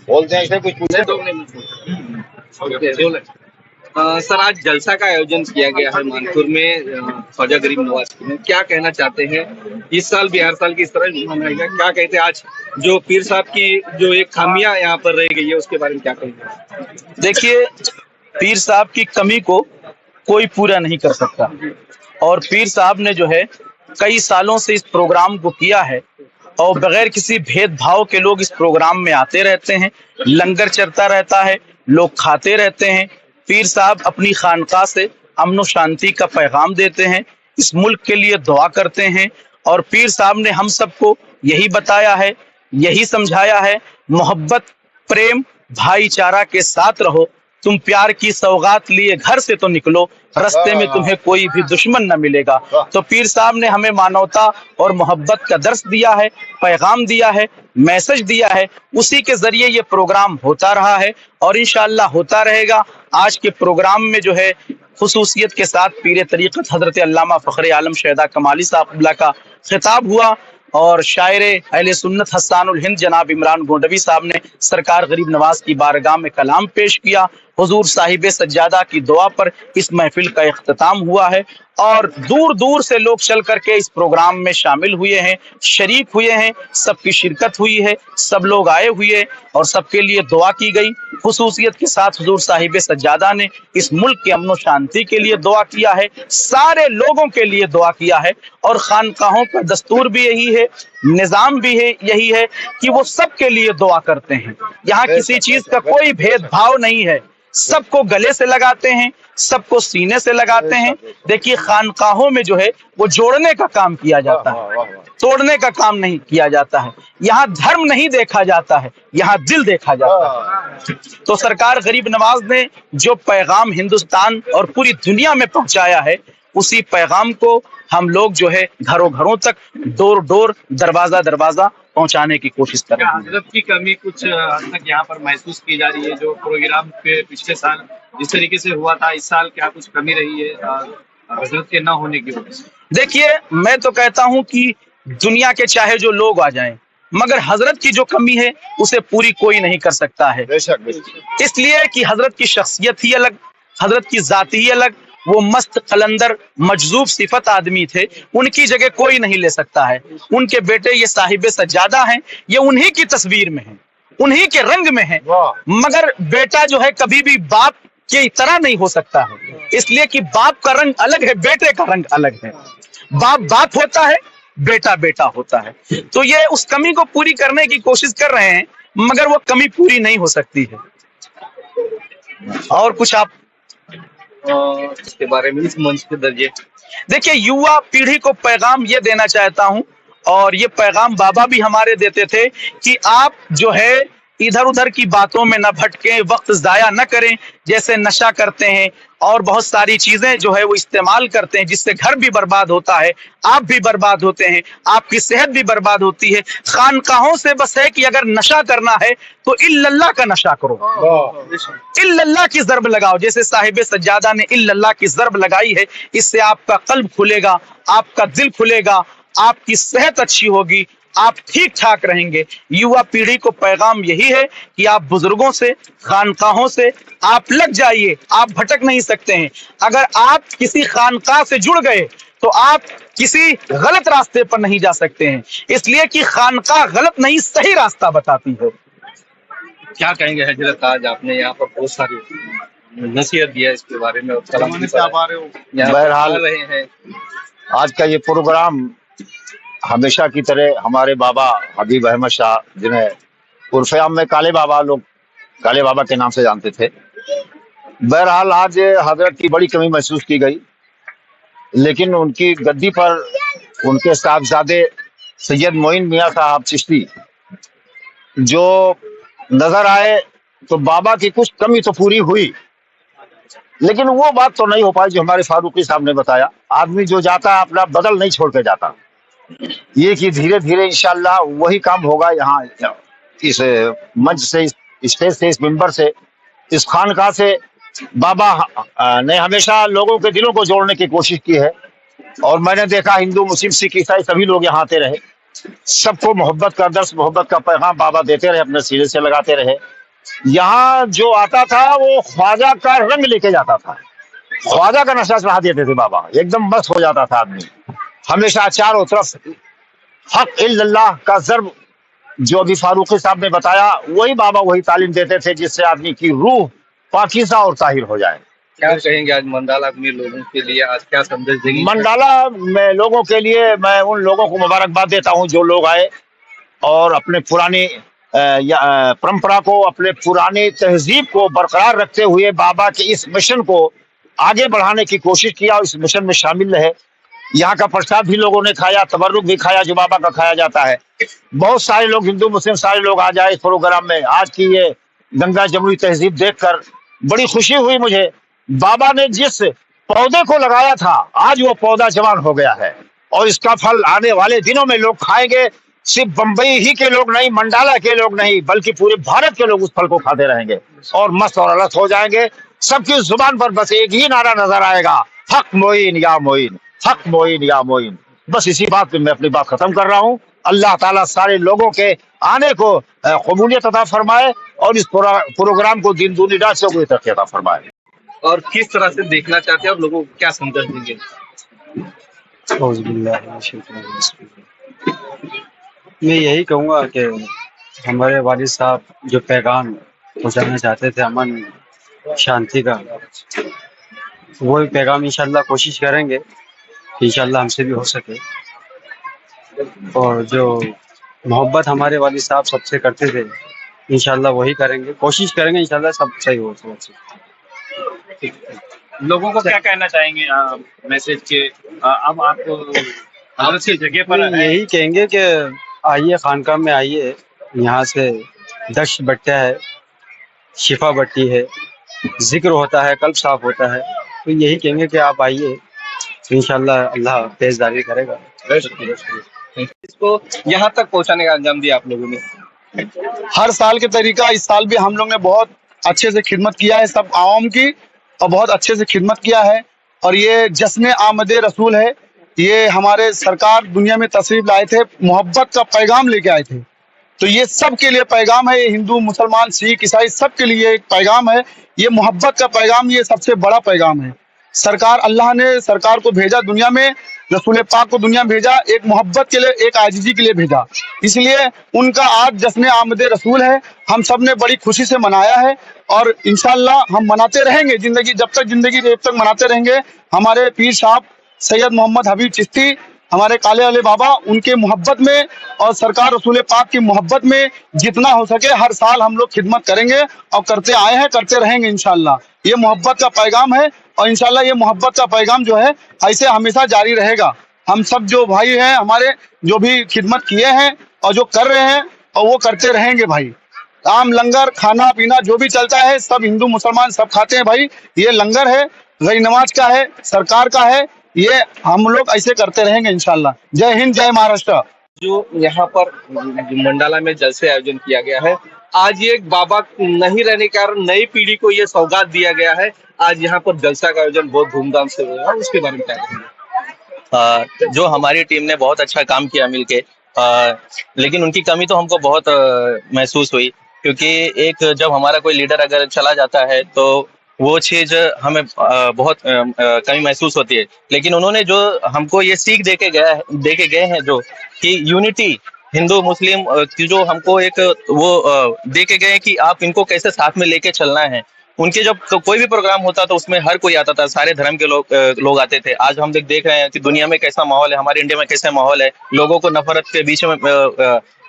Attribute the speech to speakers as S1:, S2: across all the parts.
S1: बोलते हैं ऐसे कुछ पूछे तो।
S2: सर, आज जलसा का आयोजन किया गया है मानपुर में ख्वाजा गरीब नवाज में, क्या कहना चाहते हैं? इस साल भी हर साल की इस तरह मनाएगा, क्या कहते हैं आज जो पीर साहब की जो एक खामियां यहाँ पर रह गई है उसके बारे में क्या कहेंगे?
S3: देखिए, पीर साहब की कमी को कोई पूरा नहीं कर सकता, और पीर साहब ने जो है कई सालों से इस प्रोग्राम को किया है, और बगैर किसी भेदभाव के लोग इस प्रोग्राम में आते रहते हैं, लंगर चलता रहता है, लोग खाते रहते हैं। पीर साहब अपनी खानकाह से अमन शांति का पैगाम देते हैं, इस मुल्क के लिए दुआ करते हैं, और पीर साहब ने हम सबको यही बताया है, यही समझाया है, मोहब्बत, प्रेम, भाईचारा के साथ रहो। तुम प्यार की सौगात लिए घर से तो निकलो, रास्ते में तुम्हें कोई भी दुश्मन न मिलेगा। तो पीर साहब ने हमें मानवता और मोहब्बत का दर्स दिया है, पैगाम दिया है, मैसेज दिया है, उसी के जरिए ये प्रोग्राम होता रहा है और इंशाअल्लाह होता रहेगा। आज के प्रोग्राम में जो है खुसूसियत के साथ पीर तरीक़त हजरत अल्लामा फ़ख्र आलम शहदा कमाली साहब का खिताब हुआ, और शायर अहले सुन्नत हस्सानुल हिंद जनाब इमरान गोंडवी साहब ने सरकार गरीब नवाज की बारगाह में कलाम पेश किया। हुजूर साहिब सज्जादा की दुआ पर इस महफिल का इख्तिताम हुआ है, और दूर दूर से लोग चल करके इस प्रोग्राम में शामिल हुए हैं, शरीक हुए हैं, सबकी शिरकत हुई है, सब लोग आए हुए और सबके लिए दुआ की गई। खुसूसियत के साथ हुजूर साहिब सज्जादा ने इस मुल्क के अमन शांति के लिए दुआ किया है, सारे लोगों के लिए दुआ किया है, और खानकाहों का दस्तूर भी यही है, निजाम भी है यही है कि वो सबके लिए दुआ करते हैं। यहाँ किसी चीज का कोई भेदभाव नहीं है, सबको गले से लगाते हैं, सबको सीने से लगाते हैं। देखिए, खानकाहों में जो है वो जोड़ने का काम किया जाता है, तोड़ने का काम नहीं किया जाता है। यहाँ धर्म नहीं देखा जाता है, यहाँ दिल देखा जाता है। तो सरकार गरीब नवाज ने जो पैगाम हिंदुस्तान और पूरी दुनिया में पहुंचाया है, उसी पैगाम को हम लोग जो है घरों घरों तक, डोर डोर, दरवाजा दरवाजा पहुंचाने की कोशिश कर रहे हैं।
S2: हजरत की कमी कुछ हद तक यहाँ पर महसूस की जा रही है? जो प्रोग्राम पे पिछले साल जिस तरीके से हुआ था, इस साल क्या कुछ कमी रही है हजरत के न होने की वजह से?
S3: देखिए, मैं तो कहता हूं कि दुनिया के चाहे जो लोग आ जाएं, मगर हजरत की जो कमी है उसे पूरी कोई नहीं कर सकता है। इसलिए कि हजरत की शख्सियत ही अलग, हजरत की जात ही अलग, वो मस्त कलंदर मजजूब सिफत आदमी थे, उनकी जगह कोई नहीं ले सकता है। उनके बेटे ये साहिब सज्जादा हैं, ये उन्हीं की तस्वीर में हैं, उन्हीं के रंग में हैं, मगर बेटा जो है कभी भी बाप की तरह नहीं हो सकता है, इसलिए कि बाप का रंग अलग है, बेटे का रंग अलग है। बाप बाप होता है, बेटा बेटा होता है। तो ये उस कमी को पूरी करने की कोशिश कर रहे हैं, मगर वो कमी पूरी नहीं हो सकती है। और कुछ आप
S2: इसके बारे में इस मंच के दरिए?
S3: देखिए, युवा पीढ़ी को पैगाम ये देना चाहता हूं, और ये पैगाम बाबा भी हमारे देते थे कि आप जो है इधर उधर की बातों में न भटकें, वक्त जाया न करें। जैसे नशा करते हैं और बहुत सारी चीजें जो है वो इस्तेमाल करते हैं, जिससे घर भी बर्बाद होता है, आप भी बर्बाद होते हैं, आपकी सेहत भी बर्बाद होती है। खानकाहों से बस है कि अगर नशा करना है तो इल्लल्लाह का नशा करो, इल्लल्लाह की ज़र्ब लगाओ, जैसे साहिब सज्जादा ने इल्लल्लाह की ज़र्ब लगाई है। इससे आपका कल्ब खुलेगा, आपका दिल खुलेगा, आपकी सेहत अच्छी होगी, आप ठीक ठाक रहेंगे। युवा पीढ़ी को पैगाम यही है कि आप बुजुर्गों से, खानकाहों से आप लग जाइए, आप भटक नहीं सकते हैं। अगर आप किसी खानकाह से जुड़ गए तो आप किसी गलत रास्ते पर नहीं जा सकते हैं, इसलिए कि खानकाह गलत नहीं, सही रास्ता बताती है।
S2: क्या कहेंगे हजरत, आज आपने यहाँ पर बहुत सारी नसीहत दिया इसके बारे में,
S1: बहरहाल
S2: रहे हैं
S1: आज का ये प्रोग्राम हमेशा की तरह हमारे बाबा हबीब अहमद शाह, जिन्हें उर्फ़े आम में काले बाबा, लोग काले बाबा के नाम से जानते थे, बहरहाल आज हजरत की बड़ी कमी महसूस की गई। लेकिन उनकी गद्दी पर उनके साहबजादे सैयद मोइन मियाँ साहब चिश्ती जो नजर आए, तो बाबा की कुछ कमी तो पूरी हुई, लेकिन वो बात तो नहीं हो पाई जो हमारे फारूकी साहब ने बताया। आदमी जो जाता है अपना बदल नहीं छोड़ के जाता, ये कि धीरे धीरे इंशाअल्लाह वही काम होगा। यहाँ इस मंच से, इस स्टेज से, इस मिंबर से, इस खानकाह से बाबा ने हमेशा लोगों के दिलों को जोड़ने की कोशिश की है, और मैंने देखा हिंदू, मुस्लिम, सिख, ईसाई सभी लोग यहाँ आते रहे, सबको मोहब्बत का दर्स, मोहब्बत का पैगाम बाबा देते रहे, अपने सीने से लगाते रहे। यहाँ जो आता था वो ख्वाजा का रंग लेके जाता था, ख्वाजा का नशा चढ़ा देते थे बाबा, एकदम मस्त हो जाता था आदमी। हमेशा चारों तरफ हक इल्लल्लाह का ज़र्ब, जो अभी फारूकी साहब ने बताया, वही बाबा वही तालीम देते थे, जिससे आदमी की रूह पाकीज़ा और ताहिर हो जाए।
S2: क्या कहेंगे आज मंडाला में लोगों के लिए, आज क्या संदेश देंगे?
S1: मंडाला में लोगों के लिए मैं उन लोगों को मुबारकबाद देता हूं जो लोग आए और अपने पुरानी परंपरा को, अपने पुरानी तहजीब को बरकरार रखते हुए बाबा के इस मिशन को आगे बढ़ाने की कोशिश किया और इस मिशन में शामिल रहे। यहाँ का प्रसाद भी लोगों ने खाया, तबर्रुक भी खाया जो बाबा का खाया जाता है। बहुत सारे लोग, हिंदू मुस्लिम सारे लोग आ जाए इस प्रोग्राम में। आज की ये गंगा जमुनी तहजीब देखकर बड़ी खुशी हुई मुझे। बाबा ने जिस पौधे को लगाया था, आज वो पौधा जवान हो गया है और इसका फल आने वाले दिनों में लोग खाएंगे। सिर्फ बंबई ही के लोग नहीं, मंडाला के लोग नहीं, बल्कि पूरे भारत के लोग उस फल को खाते रहेंगे और मस्त और अलग हो जाएंगे। सबकी जुबान पर बस एक ही नारा नजर आएगा, हक मोइन या मोइन, हक मोइन या मोइन। बस इसी बात पे मैं अपनी बात खत्म कर रहा हूँ। अल्लाह ताला सारे लोगों के आने को कबूलियत अता फरमाए और इस प्रोग्राम को दिन दूनी रात से तरक्की अता फरमाए।
S2: और किस तरह से देखना चाहते हैं और लोगों को क्या संदेश देंगे?
S4: मैं यही कहूँगा कि हमारे वालिद साहब जो पैगाम पहुँचाना चाहते थे अमन शांति का, वो पैगाम इंशाल्लाह कोशिश करेंगे कि इंशाल्लाह हमसे भी हो सके। और जो मोहब्बत हमारे वालिद साहब सबसे करते थे, इंशाल्लाह वही करेंगे, कोशिश करेंगे, इंशाल्लाह सब सही हो सके।
S5: लोगों को क्या कहना चाहेंगे मैसेज के? अब आप बहुत सी जगह पर
S4: यही कहेंगे कि आइए खानकाह में आइए, यहाँ से दश्त बट्टा है, शिफा बट्टी है, जिक्र होता है, कल्ब साफ होता है। तो यही कहेंगे कि आप आइए, इंशाल्लाह अल्लाह तेजदारी करेगा।
S2: इसको यहाँ तक पहुँचाने का अंजाम दिया आप लोगों ने।
S3: हर साल के तरीका इस साल भी हम लोग ने बहुत अच्छे से खिदमत किया है सब आवाम की, और बहुत अच्छे से खिदमत किया है। और ये जश्न आमद रसूल है, ये हमारे सरकार दुनिया में तशरीफ लाए थे, मोहब्बत का पैगाम लेके आए थे। तो ये सब के लिए पैगाम है, ये हिंदू मुसलमान सिख ईसाई सब के लिए एक पैगाम है। ये मोहब्बत का पैगाम, ये सबसे बड़ा पैगाम है। सरकार, अल्लाह ने सरकार को भेजा दुनिया में, रसूल पाक को दुनिया में भेजा, एक मोहब्बत के लिए, एक आजिजी के लिए भेजा। इसलिए उनका आज जश्न आमद रसूल है, हम सब ने बड़ी खुशी से मनाया है और इंशाल्लाह हम मनाते रहेंगे जिंदगी, जब तक जिंदगी जब तक मनाते रहेंगे। हमारे पीर साहब सैयद मोहम्मद हबीब चिश्ती, हमारे काले वाले बाबा, उनके मोहब्बत में और सरकार रसूल पाक की मोहब्बत में जितना हो सके हर साल हम लोग खिदमत करेंगे और करते आए हैं, करते रहेंगे इंशाल्लाह। ये मोहब्बत का पैगाम है और इंशाल्लाह ये मोहब्बत का पैगाम जो है ऐसे हमेशा जारी रहेगा। हम सब जो भाई हैं हमारे, जो भी खिदमत किए हैं और जो कर रहे हैं, और वो करते रहेंगे भाई। आम लंगर, खाना पीना जो भी चलता है, सब हिंदू मुसलमान सब खाते हैं भाई। ये लंगर है, गई नवाज का है, सरकार का है, ये हम लोग ऐसे करते रहेंगे इंशाल्लाह। जय हिंद, जय महाराष्ट्र।
S2: जो यहाँ पर मंडाला में जलसे आयोजन किया गया है, आज ये बाबा नहीं रहने के कारण नई पीढ़ी को ये सौगात दिया गया है। आज यहाँ पर जलसा का आयोजन बहुत धूमधाम से हुआ है, उसके बारे में क्या कहेंगे?
S6: जो हमारी टीम ने बहुत अच्छा काम किया मिलके, लेकिन उनकी कमी तो हमको बहुत महसूस हुई, क्योंकि एक जब हमारा कोई लीडर अगर चला जाता है तो वो चीज हमें बहुत कमी महसूस होती है। लेकिन उन्होंने जो हमको ये सीख दे के गए हैं, जो कि यूनिटी हिंदू मुस्लिम की जो हमको एक वो दे के गए कि आप इनको कैसे साथ में लेके चलना है। उनके जब कोई भी प्रोग्राम होता तो उसमें हर कोई आता था, सारे धर्म के लोग आते थे। आज हम देख रहे हैं कि दुनिया में कैसा माहौल है, हमारे इंडिया में कैसा माहौल है, लोगों को नफरत के बीच में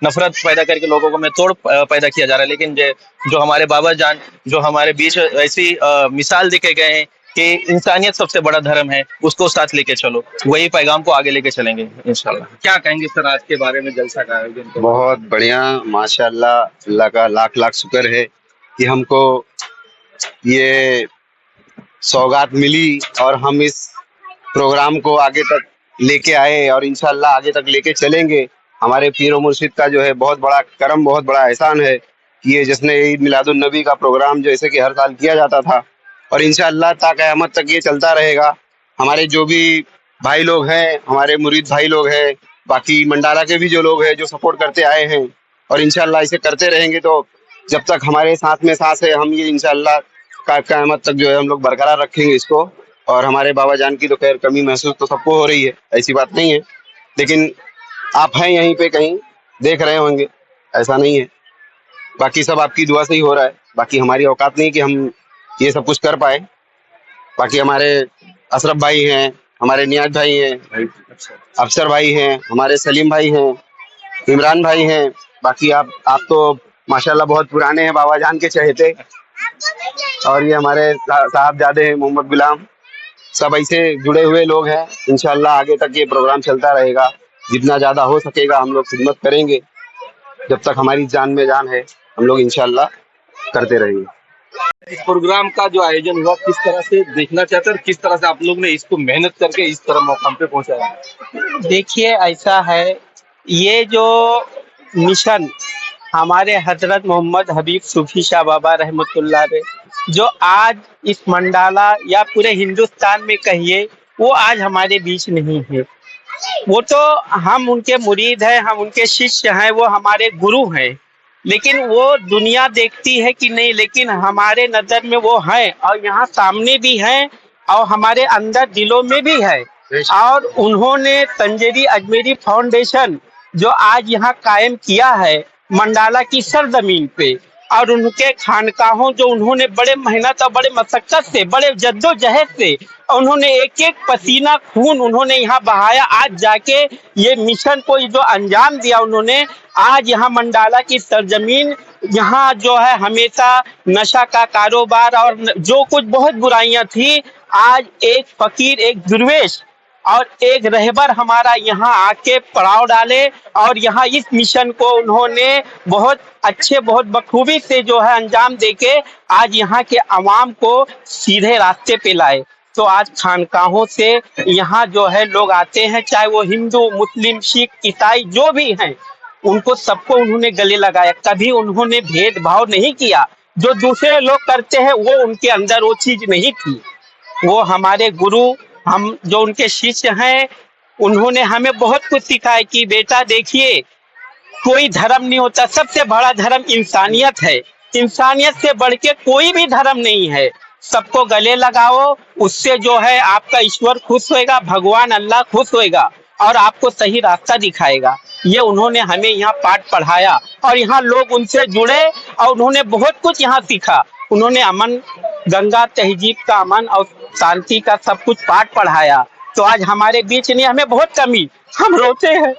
S6: नफरत पैदा करके लोगों को में तोड़ पैदा किया जा रहा है। लेकिन जो हमारे बाबा जान जो हमारे बीच ऐसी मिसाल देके गए हैं कि इंसानियत सबसे बड़ा धर्म है, उसको साथ लेके चलो, वही पैगाम को आगे लेके चलेंगे इंशाल्लाह।
S2: क्या कहेंगे सर आज के बारे में, जलसा का आयोजन?
S7: बहुत बढ़िया, माशाल्लाह, अल्लाह का लाख लाख शुक्र है कि हमको ये सौगात मिली और हम इस प्रोग्राम को आगे तक लेके आए और इंशाल्लाह आगे तक लेके चलेंगे। हमारे पीर और मुर्शिद का जो है बहुत बड़ा करम, बहुत बड़ा एहसान है कि ये जिसने ईद मिलादुन नबी का प्रोग्राम जैसे कि हर साल किया जाता था और इंशाल्लाह ता क़यामत तक ये चलता रहेगा। हमारे जो भी भाई लोग हैं, हमारे मुरीद भाई लोग हैं, बाकी मंडाला के भी जो लोग हैं जो सपोर्ट करते आए हैं, और इंशाल्लाह इसे करते रहेंगे तो जब तक हमारे साथ में सांस है हम ये इंशाल्लाह क़यामत तक जो है हम लोग बरकरार रखेंगे इसको। और हमारे बाबा जान की तो खैर कमी महसूस तो सबको हो रही है, ऐसी बात नहीं है, लेकिन आप हैं यहीं पे कहीं देख रहे होंगे, ऐसा नहीं है। बाकी सब आपकी दुआ से ही हो रहा है, बाकी हमारी औकात नहीं कि हम ये सब कुछ कर पाए। बाकी हमारे अशरफ भाई हैं, हमारे नियाज भाई हैं, अफसर भाई हैं, हमारे सलीम भाई हैं, इमरान भाई हैं। बाकी आप तो माशाल्लाह बहुत पुराने हैं बाबा जान के चहेते। और ये हमारे साहबजादे हैं मोहम्मद गुलाम, सब ऐसे जुड़े हुए लोग हैं। इंशाल्लाह आगे तक ये प्रोग्राम चलता रहेगा, जितना ज़्यादा हो सकेगा हम लोग खिदमत करेंगे, जब तक हमारी जान में जान है हम लोग इंशाल्लाह करते रहेंगे।
S2: इस प्रोग्राम का जो आयोजन हुआ किस तरह से देखना चाहते हैं और किस तरह से आप लोग ने इसको मेहनत करके इस तरह मकाम पे पहुंचाया?
S8: देखिए ऐसा है, ये जो मिशन हमारे हजरत मोहम्मद हबीब सूफी शाह बाबा रहमतुल्लाह अलैह जो आज इस मंडाला या पूरे हिंदुस्तान में कहिए वो आज हमारे बीच नहीं है। वो तो हम उनके मुरीद हैं, हम उनके शिष्य हैं, वो हमारे गुरु हैं, लेकिन वो दुनिया देखती है कि नहीं, लेकिन हमारे नजर में वो हैं और यहाँ सामने भी हैं और हमारे अंदर दिलों में भी है। और उन्होंने तंजेरी अजमेरी फाउंडेशन जो आज यहाँ कायम किया है मंडाला की सरजमीन पे, और उनके खानकाहों जो उन्होंने बड़े मेहनत और बड़े मशक्कत से, बड़े जद्दोजहद से उन्होंने एक एक पसीना खून उन्होंने यहाँ बहाया, आज जाके ये मिशन को जो अंजाम दिया उन्होंने। आज यहाँ मंडाला की सरजमीन, यहाँ जो है हमेशा नशा का कारोबार और जो कुछ बहुत बुराइयां थी, आज एक फकीर, एक दुर्वेश और एक रहबर हमारा यहाँ आके पड़ाव डाले और यहाँ इस मिशन को उन्होंने बहुत अच्छे, बहुत बखूबी से जो है अंजाम देके आज यहाँ के अवाम को सीधे रास्ते पे लाए। तो आज खानकाहों से यहाँ जो है लोग आते हैं, चाहे वो हिंदू, मुस्लिम, सिख, ईसाई जो भी हैं, उनको सबको उन्होंने गले लगाया। कभी उन्होंने भेदभाव नहीं किया, जो दूसरे लोग करते हैं वो उनके अंदर वो चीज नहीं थी। वो हमारे गुरु, हम जो उनके शिष्य हैं, उन्होंने हमें बहुत कुछ सिखाया कि बेटा देखिए कोई धर्म नहीं होता, सबसे बड़ा धर्म इंसानियत है, इंसानियत से बढ़ के कोई भी धर्म नहीं है। सबको गले लगाओ, उससे जो है आपका ईश्वर खुश होएगा, भगवान अल्लाह खुश होएगा और आपको सही रास्ता दिखाएगा। ये उन्होंने हमें यहाँ पाठ पढ़ाया और यहाँ लोग उनसे जुड़े और उन्होंने बहुत कुछ यहाँ सीखा। उन्होंने अमन, गंगा तहजीब का अमन और शांति का सब कुछ पाठ पढ़ाया। तो आज हमारे बीच नहीं, हमें बहुत कमी, हम रोते हैं,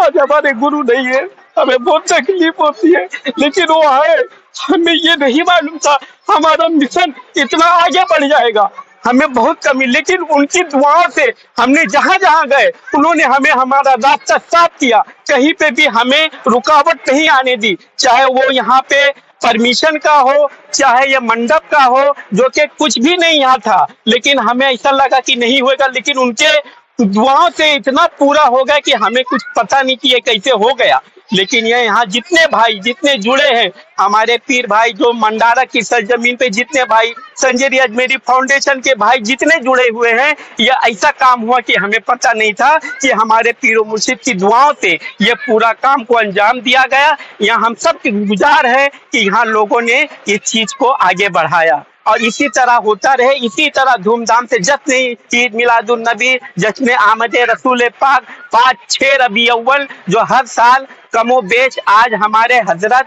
S8: आज हमारे गुरु नहीं है, हमें बहुत तकलीफ होती है, लेकिन वो है, हमें ये नहीं मालूम था हमारा मिशन इतना आगे बढ़ जाएगा। हमें बहुत कमी, लेकिन उनकी दुआओं से हमने जहाँ जहाँ गए उन्होंने हमें हमारा रास्ता साफ किया, कहीं पे भी हमें रुकावट नहीं आने दी, चाहे वो यहाँ पे परमिशन का हो, चाहे ये मंडप का हो, जो कि कुछ भी नहीं यहाँ था, लेकिन हमें ऐसा लगा कि नहीं होगा, लेकिन उनके दुआओं से इतना पूरा हो गया कि हमें कुछ पता नहीं कि ये कैसे हो गया। लेकिन ये यहाँ जितने भाई, जितने जुड़े हैं, हमारे पीर भाई जो मंडाला की सरजमीन पे जितने भाई, तंजेरी अजमेरी फाउंडेशन के भाई जितने जुड़े हुए हैं, ये ऐसा काम हुआ कि हमें पता नहीं था कि हमारे पीर और मुर्शिद की दुआओं से ये पूरा काम को अंजाम दिया गया। यहाँ हम सब की गुजार है कि यहाँ लोगों ने इस चीज को आगे बढ़ाया और इसी तरह होता रहे, इसी तरह धूमधाम से जश्न ईद मिलादुन नबी, जश्न आमद रसूल पाक 5-6 रबी अव्वल जो हर साल कमो बेच, आज हमारे हजरत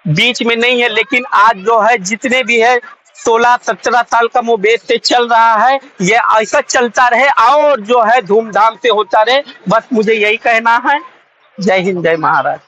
S8: बीच में नहीं है, लेकिन आज जो है जितने भी है 16-17 साल कमो बेच से चल रहा है, ये ऐसा चलता रहे और जो है धूमधाम से होता रहे। बस मुझे यही कहना है। जय हिंद, जय महाराज।